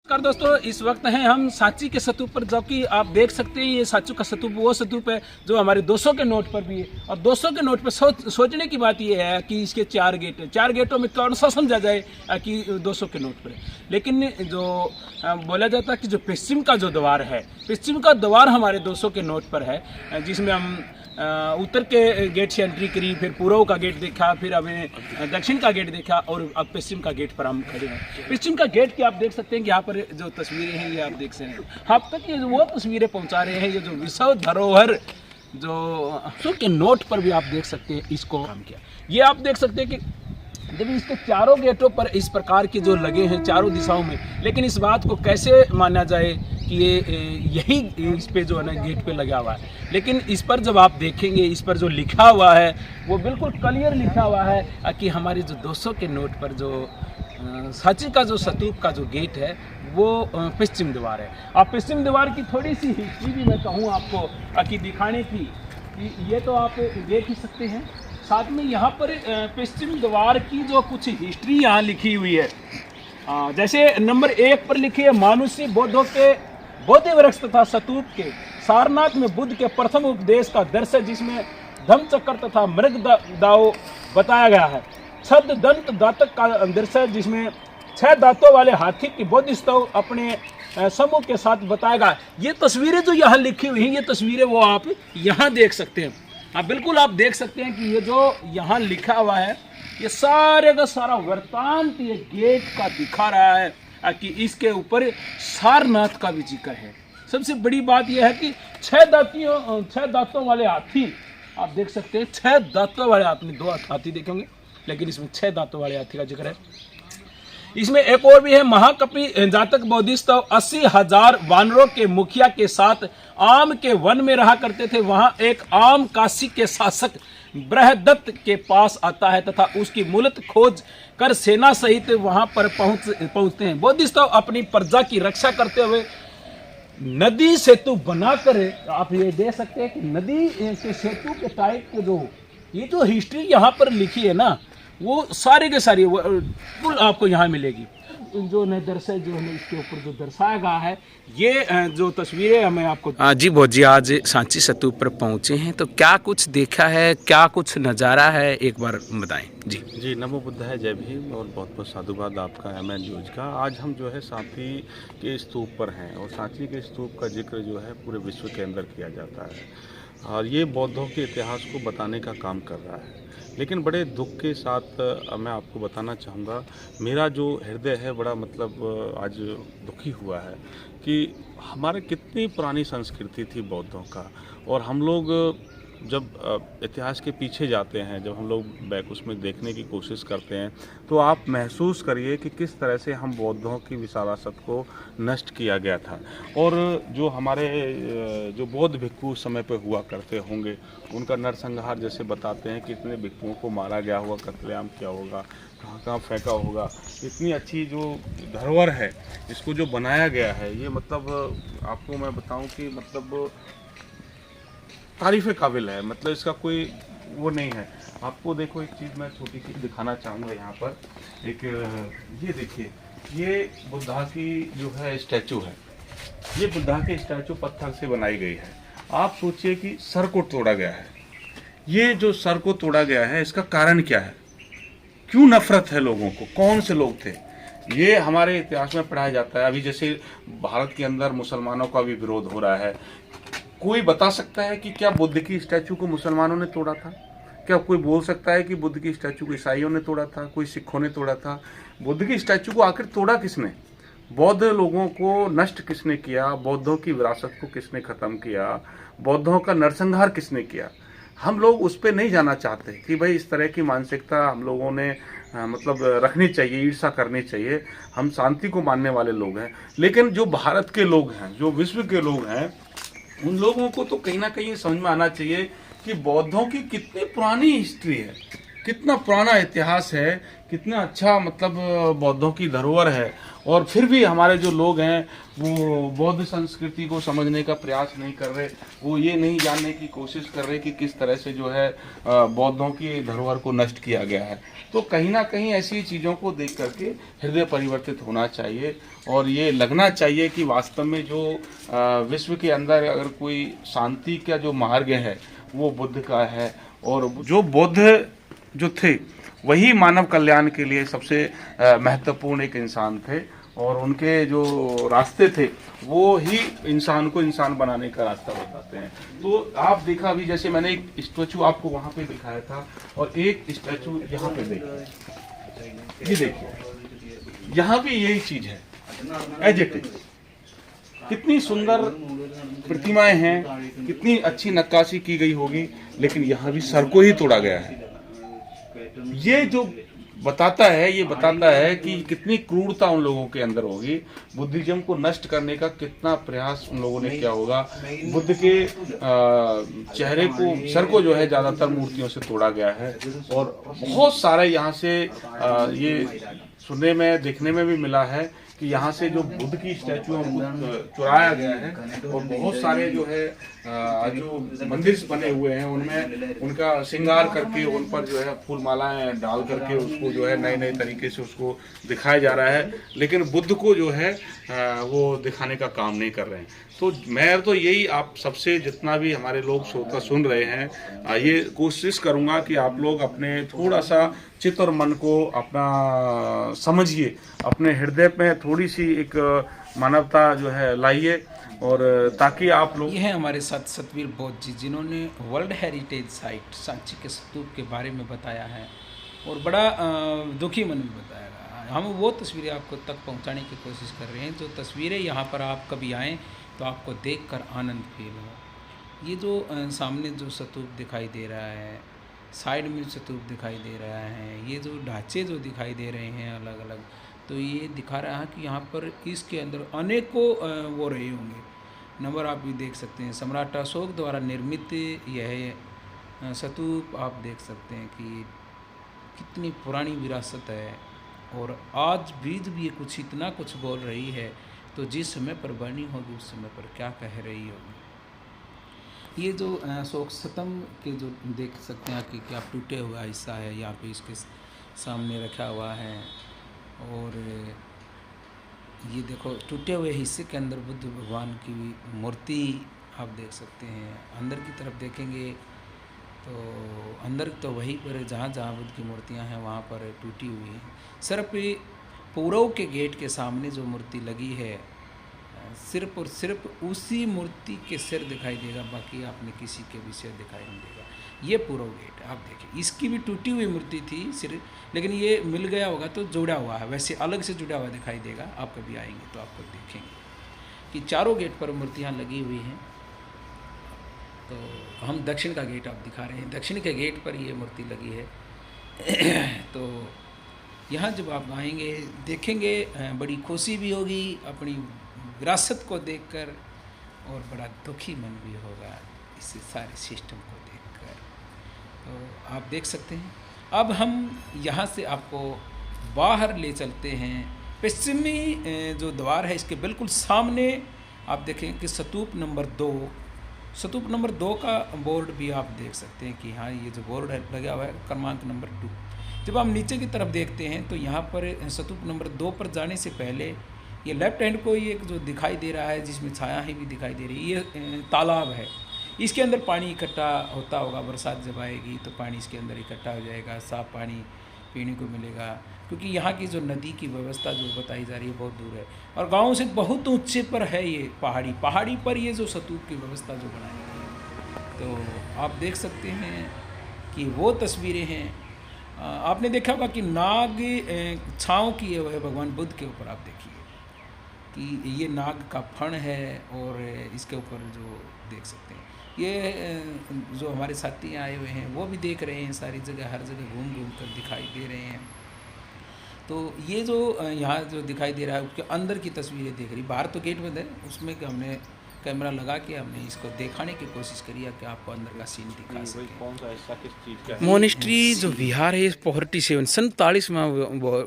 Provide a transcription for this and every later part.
नमस्कार दोस्तों, इस वक्त हैं हम सांची के स्तूप पर, जो कि आप देख सकते हैं ये सांची का स्तूप वो स्तूप है जो हमारे 200 के नोट पर भी है। और 200 के नोट पर सोचने की बात ये है कि इसके 4 गेट हैं। 4 गेटों में कौन सा समझा जाए कि 200 के नोट पर है। लेकिन जो बोला जाता है कि जो पश्चिम का जो द्वार है, पश्चिम का द्वार हमारे 200 के नोट पर है, जिसमें हम उत्तर के गेट से एंट्री करी, फिर पूर्व का गेट देखा, फिर हमें दक्षिण का गेट देखा और अब पश्चिम का गेट पर हम खड़े हैं। पश्चिम का गेट की आप देख सकते हैं कि यहाँ पर जो तस्वीरें हैं ये आप देख सकते हैं। आप तक ये वो तस्वीरें पहुँचा रहे हैं, ये जो विश्व धरोहर जो के नोट पर भी आप देख सकते हैं इसको काम किया। ये आप देख सकते हैं कि जब इसके चारों गेटों पर इस प्रकार के जो लगे हैं चारों दिशाओं में, लेकिन इस बात को कैसे माना जाए कि ये यही इस पे जो है ना गेट पे लगा हुआ है। लेकिन इस पर जब आप देखेंगे, इस पर जो लिखा हुआ है वो बिल्कुल क्लियर लिखा हुआ है कि हमारे जो 200 के नोट पर जो सांची का जो स्तूप का जो गेट है वो पश्चिम द्वार है। आप पश्चिम द्वार की थोड़ी सी हिस्ट्री भी मैं कहूँ आपको कि दिखाने की, ये तो आप देख ही सकते हैं। साथ में यहाँ पर पश्चिम द्वार की जो कुछ हिस्ट्री यहाँ लिखी हुई है, जैसे नंबर 1 पर लिखी है मानुषी बौद्धों के बोधि वृक्ष तथा स्तूप के सारनाथ में बुद्ध के प्रथम उपदेश का दृश्य, जिसमें धम्म चक्र तथा मृग दाव बताया गया है। छद दंत दातक का दृश्य, जिसमें 6 दांतों वाले हाथी की बौद्ध स्तव अपने समूह के साथ बताया गया। ये तस्वीरें जो यहाँ लिखी हुई हैं, ये तस्वीरें वो आप यहाँ देख सकते हैं। हाँ बिल्कुल, आप देख सकते हैं कि ये जो यहाँ लिखा हुआ है ये सारे का सारा वृत्तांत ये गेट का दिखा रहा है कि इसके ऊपर सारनाथ का भी जिक्र है। सबसे बड़ी बात यह है कि 6 दांतों वाले हाथी आप देख सकते हैं। 6 दांतों वाले, आपने 2 हाथी देखेंगे लेकिन इसमें 6 दांतों वाले हाथी का जिक्र है। इसमें एक और भी है, महाकपि जातक बोधिस्तव 80,000 वानरों के मुखिया के साथ आम के वन में रहा करते थे। वहां एक आम काशी के शासक बृहदत्त के पास आता है तथा उसकी मूलत खोज कर सेना सहित वहां पर पहुंचते हैं। बोधिस्तव अपनी प्रजा की रक्षा करते हुए नदी सेतु बनाकर, आप ये देख सकते हैं कि नदी के सेतु के टाइप के जो ये जो हिस्ट्री यहाँ पर लिखी है ना, वो सारे के सारी बिल्कुल आपको यहाँ मिलेगी। जो दर्शय जो है इसके ऊपर जो दर्शाया गया है, ये जो तस्वीरें हमें आपको जी बहुत जी, आज सांची स्तूप पर पहुँचे हैं तो क्या कुछ देखा है, क्या कुछ नज़ारा है, एक बार बताएं। जी नमो बुद्ध है, जय भीम और बहुत बहुत साधुवाद आपका MN न्यूज का। आज हम जो है सांची के स्तूप पर हैं और सांची के स्तूप का जिक्र जो है पूरे विश्व के अंदर किया जाता है और ये बौद्धों के इतिहास को बताने का काम कर रहा है। लेकिन बड़े दुख के साथ मैं आपको बताना चाहूँगा, मेरा जो हृदय है बड़ा मतलब आज दुखी हुआ है कि हमारे कितनी पुरानी संस्कृति थी बौद्धों का। और हम लोग जब इतिहास के पीछे जाते हैं, जब हम लोग बैक उसमें देखने की कोशिश करते हैं, तो आप महसूस करिए कि किस तरह से हम बौद्धों की विरासत को नष्ट किया गया था। और जो हमारे जो बौद्ध भिक्षु समय पे हुआ करते होंगे, उनका नरसंहार जैसे बताते हैं कि इतने भिक्षुओं को मारा गया होगा, कत्लेआम किया होगा, कहाँ कहाँ फेंका होगा। इतनी अच्छी जो धरोहर है, इसको जो बनाया गया है, ये मतलब आपको मैं बताऊँ कि मतलब तारीफ़ काबिल है। मतलब इसका कोई वो नहीं है। आपको देखो एक चीज़ मैं छोटी सी दिखाना चाहूँगा यहाँ पर। एक ये देखिए, ये बुद्धा की जो है स्टैचू है। ये बुद्धा की स्टैचू पत्थर से बनाई गई है। आप सोचिए कि सर को तोड़ा गया है। ये जो सर को तोड़ा गया है, इसका कारण क्या है? क्यों नफरत है लोगों को? कौन से लोग थे? ये हमारे इतिहास में पढ़ाया जाता है। अभी जैसे भारत के अंदर मुसलमानों का भी विरोध हो रहा है। कोई बता सकता है कि क्या बुद्ध की स्टैचू को मुसलमानों ने तोड़ा था? क्या कोई बोल सकता है कि बुद्ध की स्टैचू को ईसाइयों ने तोड़ा था, कोई सिखों ने तोड़ा था? बुद्ध की स्टैचू को आखिर तोड़ा किसने? बौद्ध लोगों को नष्ट किसने किया? बौद्धों की विरासत को किसने ख़त्म किया? बौद्धों का नरसंहार किसने किया? हम लोग उस पर नहीं जाना चाहते कि भाई इस तरह की मानसिकता हम लोगों ने मतलब रखनी चाहिए, ईर्ष्या करनी चाहिए। हम शांति को मानने वाले लोग हैं। लेकिन जो भारत के लोग हैं, जो विश्व के लोग हैं, उन लोगों को तो कहीं ना कहीं समझ में आना चाहिए कि बौद्धों की कितनी पुरानी हिस्ट्री है, कितना पुराना इतिहास है, कितना अच्छा मतलब बौद्धों की धरोहर है, और फिर भी हमारे जो लोग हैं वो बौद्ध संस्कृति को समझने का प्रयास नहीं कर रहे, वो ये नहीं जानने की कोशिश कर रहे कि किस तरह से जो है बौद्धों की धरोहर को नष्ट किया गया है। तो कहीं ना कहीं ऐसी चीज़ों को देख करके हृदय परिवर्तित होना चाहिए, और ये लगना चाहिए कि वास्तव में जो विश्व के अंदर अगर कोई शांति का जो मार्ग है वो बुद्ध का है, और जो बुद्ध जो थे वही मानव कल्याण के लिए सबसे महत्वपूर्ण एक इंसान थे, और उनके जो रास्ते थे वो ही इंसान को इंसान बनाने का रास्ता बताते हैं। तो आप देखा अभी, जैसे मैंने एक स्टैचू आपको वहाँ पे दिखाया था, और एक स्टैचू यहाँ पे देखिए, ये देखिए यहाँ भी यही चीज है, एज इट इज। कितनी सुंदर प्रतिमाएं हैं, कितनी अच्छी नक्काशी की गई होगी, लेकिन यहाँ भी सर को ही तोड़ा गया है। ये जो बताता है कि कितनी क्रूरता उन लोगों के अंदर होगी, बुद्धिज्म को नष्ट करने का कितना प्रयास उन लोगों ने किया होगा। बुद्ध के चेहरे को, सर को जो है ज्यादातर मूर्तियों से तोड़ा गया है, और बहुत सारे यहाँ से ये सुनने में देखने में भी मिला है कि यहाँ से जो बुद्ध की स्टैचू चुराया गया है, और बहुत सारे जो है जो मंदिर बने हुए हैं उनमें उनका श्रृंगार करके उन पर जो है फूल मालाएं डाल करके उसको जो है नए नए तरीके से उसको दिखाया जा रहा है, लेकिन बुद्ध को जो है वो दिखाने का काम नहीं कर रहे हैं। तो मैं तो यही आप सबसे, जितना भी हमारे लोग श्रोता सुन रहे हैं, ये कोशिश करूंगा कि आप लोग अपने थोड़ा सा चित्त और मन को अपना समझिए, अपने हृदय में थोड़ी सी एक मानवता जो है लाइए, और ताकि आप लोग। ये है हमारे साथ सतवीर बौद्ध जी, जिन्होंने वर्ल्ड हेरिटेज साइट सांची के स्तूप के बारे में बताया है, और बड़ा दुखी मन में बताया। हम वो तस्वीरें आपको तक पहुंचाने की कोशिश कर रहे हैं, जो तस्वीरें यहाँ पर आप कभी आएँ तो आपको देखकर आनंद फील हो। ये जो सामने जो स्तूप दिखाई दे रहा है, साइड में स्तूप दिखाई दे रहा है, ये जो ढांचे जो दिखाई दे रहे हैं अलग अलग, तो ये दिखा रहा है कि यहाँ पर इसके अंदर अनेकों वो रहे होंगे। नंबर आप भी देख सकते हैं, सम्राट अशोक द्वारा निर्मित यह स्तूप आप देख सकते हैं कि कितनी पुरानी विरासत है, और आज भी जब ये कुछ इतना कुछ बोल रही है, तो जिस समय पर बनी होगी उस समय पर क्या कह रही होगी। ये जो अशोक स्तंभ के जो देख सकते हैं कि क्या टूटे हुआ हिस्सा है, यहाँ पे इसके सामने रखा हुआ है, और ये देखो टूटे हुए हिस्से के अंदर बुद्ध भगवान की मूर्ति आप देख सकते हैं। अंदर की तरफ देखेंगे तो अंदर तो वहीं पर जहाँ जहाँ बुद्ध की मूर्तियाँ हैं वहाँ पर टूटी हुई है। सिर्फ पूर्व के गेट के सामने जो मूर्ति लगी है, सिर्फ और सिर्फ उसी मूर्ति के सिर दिखाई देगा, बाकी आपने किसी के भी सिर दिखाई नहीं देगा। ये पूर्व गेट आप देखिए, इसकी भी टूटी हुई मूर्ति थी सिर, लेकिन ये मिल गया होगा तो जुड़ा हुआ है, वैसे अलग से जुड़ा हुआ दिखाई देगा। आप कभी आएंगे तो आपको देखेंगे कि चारों गेट पर मूर्तियाँ लगी हुई हैं। तो हम दक्षिण का गेट आप दिखा रहे हैं, दक्षिण के गेट पर ये मूर्ति लगी है। तो यहाँ जब आप आएंगे देखेंगे, बड़ी खुशी भी होगी अपनी विरासत को देखकर, और बड़ा दुखी मन भी होगा इस सारे सिस्टम को देखकर। तो आप देख सकते हैं। अब हम यहाँ से आपको बाहर ले चलते हैं। पश्चिमी जो द्वार है इसके बिल्कुल सामने आप देखें कि स्तूप नंबर 2, स्तूप नंबर 2 का बोर्ड भी आप देख सकते हैं कि हाँ ये जो बोर्ड है लगा हुआ है क्रमांक नंबर 2। जब आप नीचे की तरफ देखते हैं तो यहाँ पर स्तूप नंबर 2 पर जाने से पहले ये लेफ्ट हैंड को ये जो दिखाई दे रहा है, जिसमें छाया ही भी दिखाई दे रही है, ये तालाब है। इसके अंदर पानी इकट्ठा होता होगा, बरसात जब आएगी तो पानी इसके अंदर इकट्ठा हो जाएगा, साफ़ पानी पीने को मिलेगा, क्योंकि यहाँ की जो नदी की व्यवस्था जो बताई जा रही है बहुत दूर है, और गाँव से बहुत ऊंचे पर है ये पहाड़ी पर ये जो स्तूप की व्यवस्था जो बनाई गई है। तो आप देख सकते हैं कि वो तस्वीरें हैं। आपने देखा होगा कि नाग छाँव किए हुए भगवान बुद्ध के ऊपर, आप देखिए कि ये नाग का फण है, और इसके ऊपर जो देख सकते हैं ये जो हमारे साथी आए हुए हैं वो भी देख रहे हैं, सारी जगह हर जगह घूम घूम कर दिखाई दे रहे हैं। तो ये जो यहाँ जो दिखाई दे रहा है उसके अंदर की तस्वीरें देख रही, बाहर तो गेट बंद है, उसमें हमने कैमरा लगा के हमने इसको दिखाने की कोशिश करी है कि आपको अंदर का सीन दिखा सके। कौन सा हिस्सा किस चीज़ का है? मोनेस्ट्री जो विहार है 47 47वां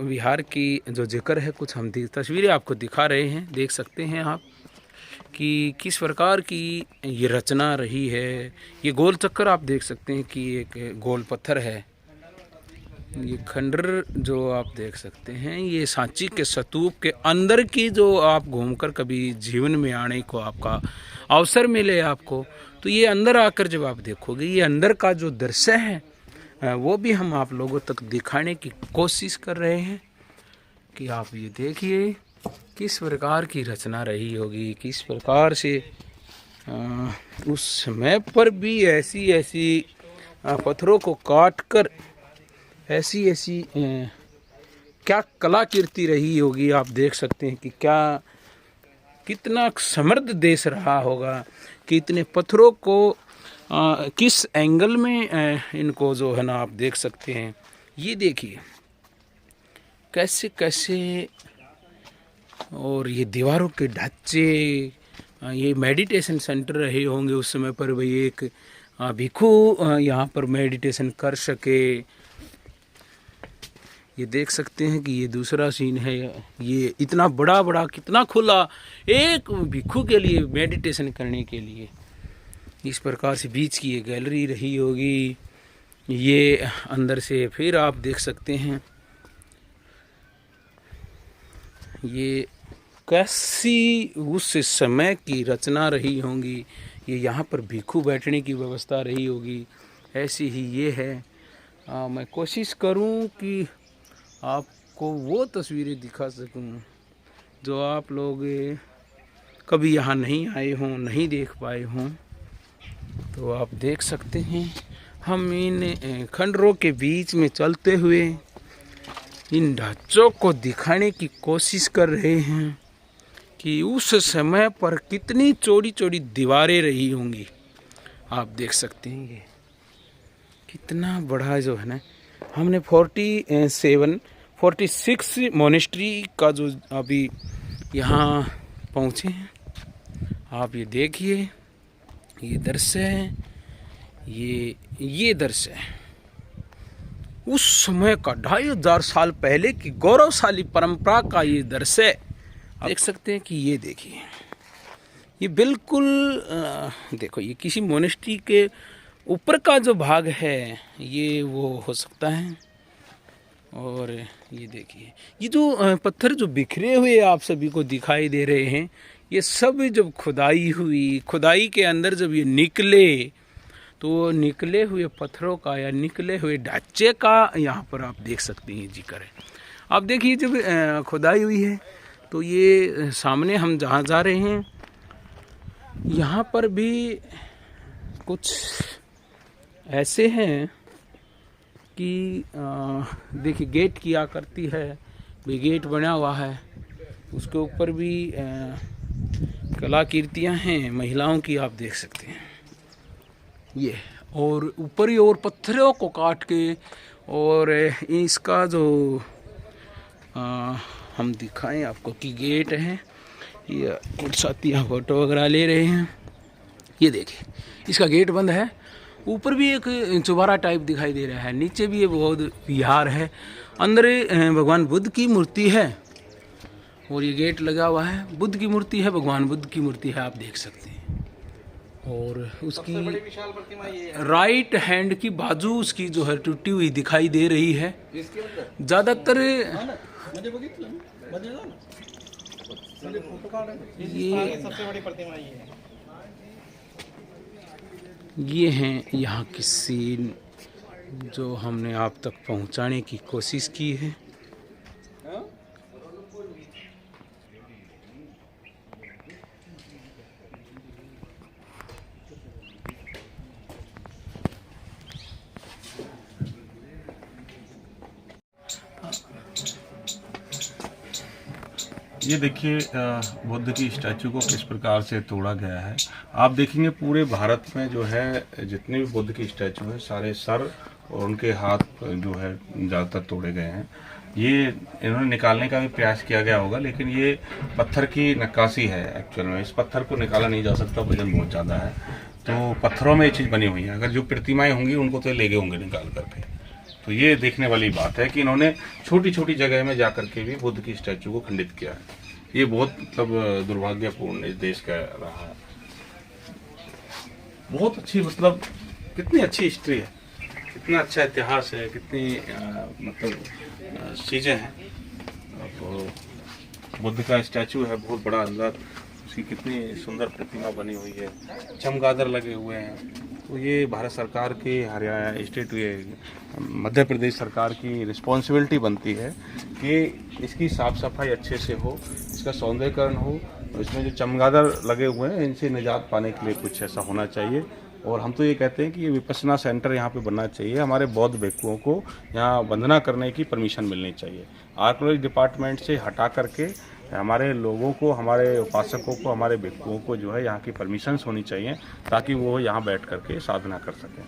विहार की जो जिक्र है, कुछ हम तस्वीरें आपको दिखा रहे हैं। देख सकते हैं आप कि किस प्रकार की ये रचना रही है। ये गोल चक्कर आप देख सकते हैं कि एक गोल पत्थर है। ये खंडर जो आप देख सकते हैं, ये सांची के स्तूप के अंदर की, जो आप घूमकर कभी जीवन में आने को आपका अवसर मिले आपको, तो ये अंदर आकर जब आप देखोगे, ये अंदर का जो दृश्य है वो भी हम आप लोगों तक दिखाने की कोशिश कर रहे हैं कि आप ये देखिए किस प्रकार की रचना रही होगी, किस प्रकार से उस समय पर भी ऐसी ऐसी पत्थरों को काट कर ऐसी ऐसी क्या कलाकृति रही होगी। आप देख सकते हैं कि क्या कितना समृद्ध देश रहा होगा, कि इतने पत्थरों को किस एंगल में इनको जो है ना आप देख सकते हैं। ये देखिए कैसे कैसे, और ये दीवारों के ढांचे, ये मेडिटेशन सेंटर रहे होंगे उस समय पर। भाई एक भिक्षु यहाँ पर मेडिटेशन कर सके। ये देख सकते हैं कि ये दूसरा सीन है। ये इतना बड़ा बड़ा, कितना खुला, एक भिक्षु के लिए मेडिटेशन करने के लिए। इस प्रकार से बीच की ये गैलरी रही होगी। ये अंदर से फिर आप देख सकते हैं ये कैसी उस समय की रचना रही होंगी। ये यहाँ पर भिक्षु बैठने की व्यवस्था रही होगी, ऐसी ही ये है। मैं कोशिश करूँ कि आपको वो तस्वीरें दिखा सकूं जो आप लोग कभी यहाँ नहीं आए हों, नहीं देख पाए हों। तो आप देख सकते हैं हम इन खंडरों के बीच में चलते हुए इन ढांचों को दिखाने की कोशिश कर रहे हैं कि उस समय पर कितनी चौड़ी चौड़ी दीवारें रही होंगी। आप देख सकते हैं ये कितना बड़ा जो है ना। हमने 46 मोनेस्ट्री का जो अभी यहाँ पहुँचे हैं। आप ये देखिए, ये दृश्य है, ये दृश्य है उस समय का 2500 साल पहले की गौरवशाली परंपरा का ये दृश्य। आप देख सकते हैं कि ये देखिए, ये बिल्कुल देखो, ये किसी मोनेस्ट्री के ऊपर का जो भाग है ये वो हो सकता है। और ये देखिए, ये जो पत्थर जो बिखरे हुए आप सभी को दिखाई दे रहे हैं, ये सब जब खुदाई हुई, खुदाई के अंदर जब ये निकले, तो निकले हुए पत्थरों का या निकले हुए ढांचे का यहाँ पर आप देख सकते हैं जिक्र है। आप देखिए जब खुदाई हुई है तो ये सामने हम जहाँ जा रहे हैं यहाँ पर भी कुछ ऐसे हैं कि देखिए गेट की आकृति है, भी गेट बना हुआ है, उसके ऊपर भी कलाकृतियाँ हैं महिलाओं की, आप देख सकते हैं ये। और ऊपर ही और पत्थरों को काट के, और इसका जो हम दिखाएं आपको कि गेट है, ये कुछ साथी यहाँ फोटो वगैरह ले रहे हैं। ये देखिए इसका गेट बंद है। ऊपर भी एक चुबारा टाइप दिखाई दे रहा है, नीचे भी ये बहुत विहार है। अंदर भगवान बुद्ध की मूर्ति है और ये गेट लगा हुआ है। बुद्ध की मूर्ति है, भगवान बुद्ध की मूर्ति है, आप देख सकते हैं। और उसकी राइट हैंड की बाजू उसकी जो है टूटी हुई दिखाई दे रही है। ज़्यादातर ये हैं यहाँ की सीन जो हमने आप तक पहुँचाने की कोशिश की है। ये देखिए बुद्ध की स्टैचू को किस प्रकार से तोड़ा गया है। आप देखेंगे पूरे भारत में जो है जितने भी बुद्ध की स्टैचू हैं सारे सर और उनके हाथ जो है ज़्यादातर तोड़े गए हैं। ये इन्होंने निकालने का भी प्रयास किया गया होगा, लेकिन ये पत्थर की नक्काशी है एक्चुअल में। इस पत्थर को निकाला नहीं जा सकता, वजन बहुत ज़्यादा है, तो पत्थरों में ये चीज़ बनी हुई है। अगर जो प्रतिमाएं होंगी उनको तो ले गए होंगे निकाल करके। तो ये देखने वाली बात है कि इन्होंने छोटी छोटी जगह में जा करके भी बुद्ध की स्टैचू को खंडित किया है। ये बहुत मतलब दुर्भाग्यपूर्ण इस देश का रहा है। बहुत अच्छी मतलब कितनी अच्छी हिस्ट्री है, कितना अच्छा इतिहास है, कितनी मतलब चीज़ें हैं। अब बुद्ध का स्टैचू है बहुत बड़ा, अंदर उसकी कितनी सुंदर प्रतिमा बनी हुई है, चमगादड़ लगे हुए हैं। तो ये भारत सरकार की, हरियाणा स्टेट, ये मध्य प्रदेश सरकार की रिस्पॉन्सिबिलिटी बनती है कि इसकी साफ़ सफाई अच्छे से हो, इसका सौंदर्यीकरण हो, और इसमें जो चमगादड़ लगे हुए हैं इनसे निजात पाने के लिए कुछ ऐसा होना चाहिए। और हम तो ये कहते हैं कि ये विपश्यना सेंटर यहाँ पे बनना चाहिए। हमारे बौद्ध भिक्षुओं को यहाँ वंदना करने की परमिशन मिलनी चाहिए। आर्कियोलॉजी डिपार्टमेंट से हटा करके हमारे लोगों को, हमारे उपासकों को, हमारे भिक्षुओं को जो है यहाँ की परमिशंस होनी चाहिए, ताकि वो यहाँ बैठ करके साधना कर सकें।